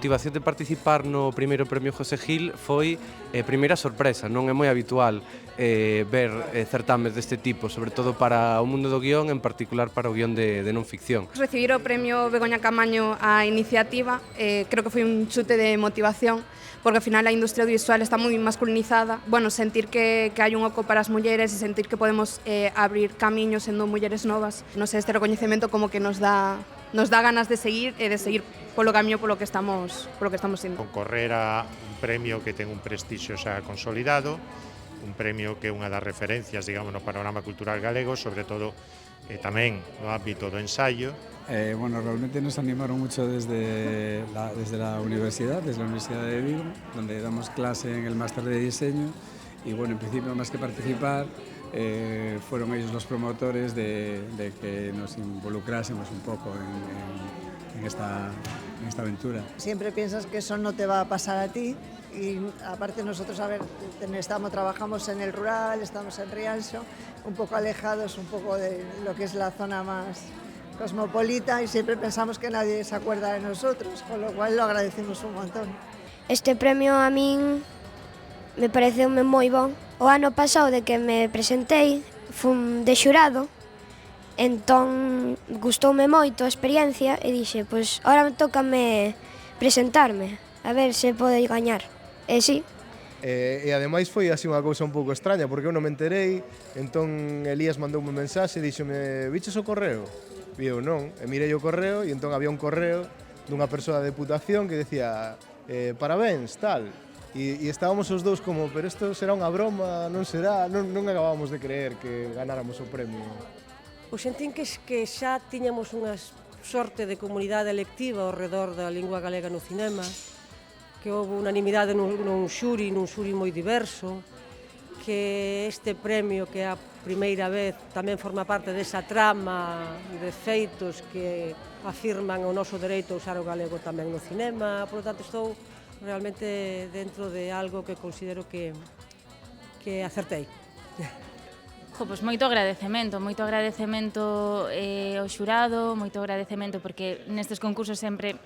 motivación de participar no primeiro premio José Gil foi primeira sorpresa, non é moi habitual ver certames deste tipo, sobre todo para o mundo do guión, en particular para o guión de non ficción. Recibir o premio Begoña Camaño á iniciativa creo que foi un chute de motivación, porque ao final a industria audiovisual está moi masculinizada. Bueno, sentir que hai un oco para as mulleres e sentir que podemos abrir camiños sendo mulleres novas, non sei, este recoñecemento como que nos dá ganas de seguir e de seguir polo camiño polo que estamos indo. Concorrer a un premio que ten un prestixio xa consolidado, un premio que é unha das referencias, digamos, no panorama cultural galego, sobre todo tamén no ámbito do ensaio. Bueno, realmente nos animaron mucho desde la universidad de Vigo, donde damos clase en el máster de diseño y bueno, en principio más que participar, fueron ellos los promotores de que nos involucrásemos un poco en esta aventura. Siempre piensas que eso no te va a pasar a ti y aparte nosotros, trabajamos en el rural, estamos en Rianxo, un poco alejados un poco de lo que es la zona más cosmopolita y siempre pensamos que nadie se acuerda de nosotros, con lo cual lo agradecemos un montón. Este premio a min me pareceume moi bon. O ano pasado de que me presentei fun de xurado, entón gustoume moito a experiencia e dixe, pois ahora tócame presentarme, a ver se pode gañar. E sí. E ademais foi así unha cousa un pouco extraña, porque eu non me enterei, entón Elías mandoume un mensaxe e díxome, viches o correo? E eu non, e mirei o correo e entón había un correo dunha persoa da Deputación que decía parabéns, tal. E estábamos os dous como, pero isto será unha broma, non será, non acabábamos de creer que ganáramos o premio. O sentín que xa tiñamos unha sorte de comunidade electiva ao redor da lingua galega no cinema, que houve unanimidade nun xuri moi diverso, que este premio, que é a primeira vez, tamén forma parte desa trama de feitos que afirman o noso dereito a usar o galego tamén no cinema. Por lo tanto, estou realmente dentro de algo que considero que acertei. Pois moito agradecemento ao xurado, moito agradecemento porque nestes concursos sempre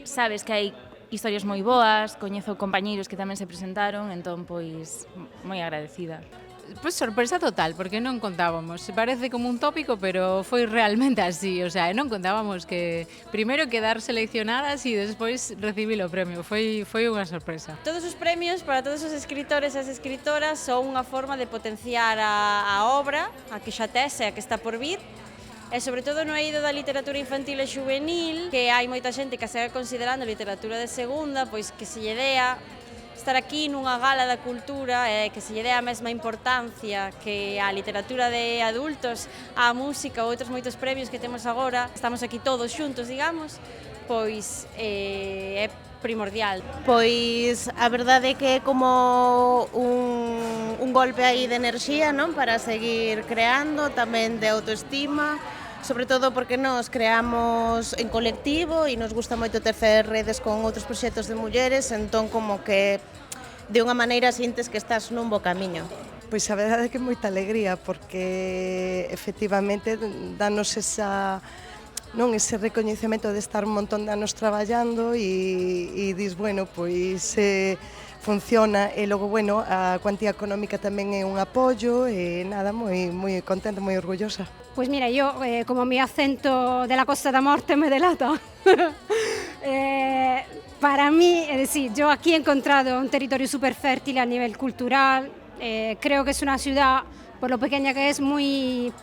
sabes que hai historias moi boas, coñezo compañeiros que tamén se presentaron, entón, pois, moi agradecida. Pois sorpresa total, porque non contábamos. Parece como un tópico, pero foi realmente así. O sea, non contábamos que primeiro quedar seleccionadas e despois recibir o premio. Foi unha sorpresa. Todos os premios para todos os escritores e as escritoras son unha forma de potenciar a obra, a que xa tes e a que está por vir, e sobre todo no eido da literatura infantil e xuvenil, que hai moita xente que a segue considerando literatura de segunda, pois que se lle dea estar aquí nunha gala da cultura e que se lle dea a mesma importancia que a literatura de adultos, a música ou outros moitos premios que temos agora, estamos aquí todos xuntos, digamos, pois é primordial. Pois a verdade é que é como un golpe aí de enerxía, non? Para seguir creando, tamén de autoestima, sobre todo porque nos creamos en colectivo e nos gusta moito tecer redes con outros proxectos de mulleres, entón como que de unha maneira sintes que estás nun bo camiño. Pois a verdade é que é moita alegría porque efectivamente danos ese recoñecemento de estar un montón de anos traballando e dis, bueno, pois funciona e logo, bueno, a cuantía económica tamén é un apoio e nada, moi contenta, moi orgullosa. Pues mira, yo, como mi acento de la Costa da Morte me delata, para mí, es decir, yo aquí he encontrado un territorio súper fértil a nivel cultural, creo que es una ciudad, por lo pequeña que es, muy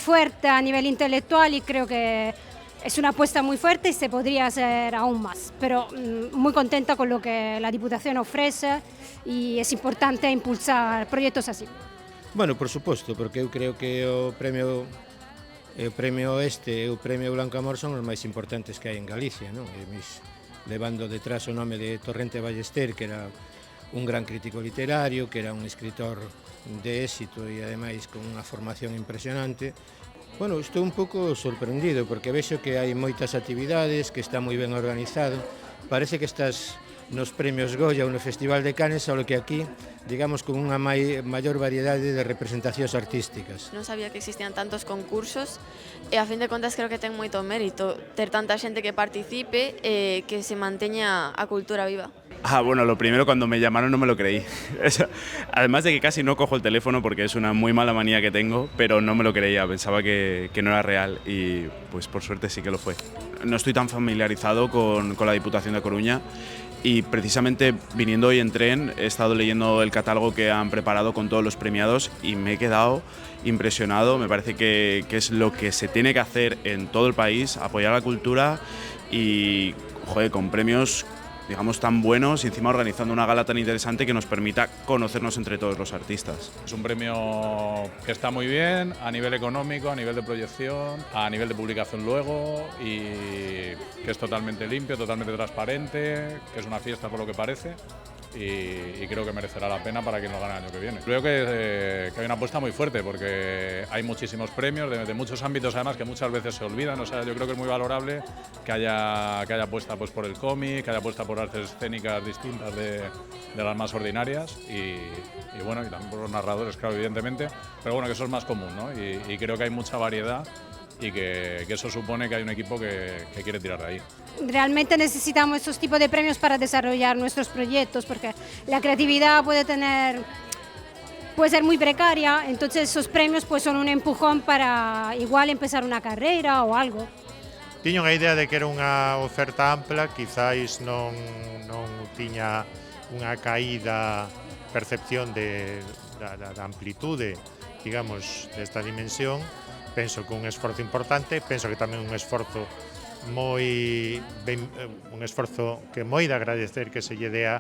fuerte a nivel intelectual y creo que es una apuesta muy fuerte y se podría hacer aún más, pero muy contenta con lo que la Diputación ofrece y es importante impulsar proyectos así. Bueno, por suposto, porque eu creo que o premio este e o premio Blanco Amor son os máis importantes que hai en Galicia, non? Levando detrás o nome de Torrente Ballester, que era un gran crítico literario, que era un escritor de éxito e ademais con unha formación impresionante. Bueno, estou un pouco sorprendido porque vexo que hai moitas actividades, que está moi ben organizado. Parece que estas nos premios Goya ou no Festival de Cannes, só que aquí, digamos, con unha maior variedade de representacións artísticas. Non sabía que existían tantos concursos e a fin de contas creo que ten moito mérito ter tanta xente que participe e que se manteña a cultura viva. Bueno, lo primero, cuando me llamaron no me lo creí. Además de que casi no cojo el teléfono porque es una muy mala manía que tengo, pero no me lo creía, pensaba que no era real y pues por suerte sí que lo fue. No estoy tan familiarizado con la Diputación de Coruña y precisamente viniendo hoy en tren he estado leyendo el catálogo que han preparado con todos los premiados y me he quedado impresionado. Me parece que es lo que se tiene que hacer en todo el país, apoyar la cultura y, joder, con premios digamos tan buenos y encima organizando una gala tan interesante que nos permita conocernos entre todos los artistas. Es un premio que está muy bien a nivel económico, a nivel de proyección, a nivel de publicación luego y que es totalmente limpio, totalmente transparente, que es una fiesta por lo que parece y creo que merecerá la pena para quien lo gane el año que viene. Creo que hay una apuesta muy fuerte porque hay muchísimos premios de muchos ámbitos además que muchas veces se olvidan, o sea, yo creo que es muy valorable que haya apuesta pues, por el cómic, que haya apuesta por artes escénicas distintas de las más ordinarias y bueno, y también por los narradores, claro, evidentemente, pero bueno, que eso es más común, ¿no? Y creo que hay mucha variedad y que eso supone que hay un equipo que quiere tirar de ahí. Realmente necesitamos estos tipos de premios para desarrollar nuestros proyectos, porque la creatividad puede ser muy precaria, entonces esos premios pues son un empujón para igual empezar una carrera ou algo. Tiña unha idea de que era unha oferta ampla, quizáis non tiña unha caída percepción da amplitude, digamos, desta dimensión. Penso que un esforzo importante, penso que tamén un esforzo que moi de agradecer que se lle dea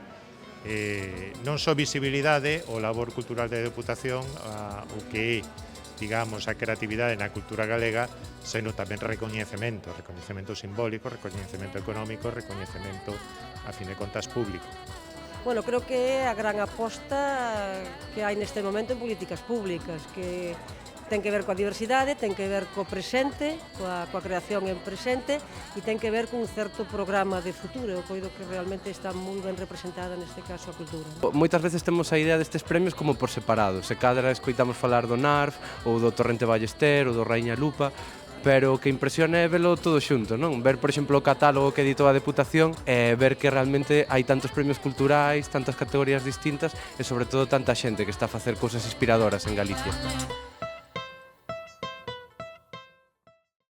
non só visibilidade o labor cultural da Deputación o que é, digamos, a creatividade na cultura galega, seno tamén recoñecemento simbólico, recoñecemento económico, recoñecemento, a fin de contas, público. Bueno, creo que é a gran aposta que hai neste momento en políticas públicas, que ten que ver coa diversidade, ten que ver co presente, coa creación en presente e ten que ver cun certo programa de futuro. Eu coido que realmente está moi ben representada neste caso a cultura. Moitas veces temos a idea destes premios como por separado. Se cadra escoitamos falar do NARF ou do Torrente Ballester ou do Raíña Lupa, pero o que impresiona é velo todo xunto, non? Ver, por exemplo, o catálogo que editou a Deputación e ver que realmente hai tantos premios culturais, tantas categorías distintas e sobre todo tanta xente que está a facer cousas inspiradoras en Galicia.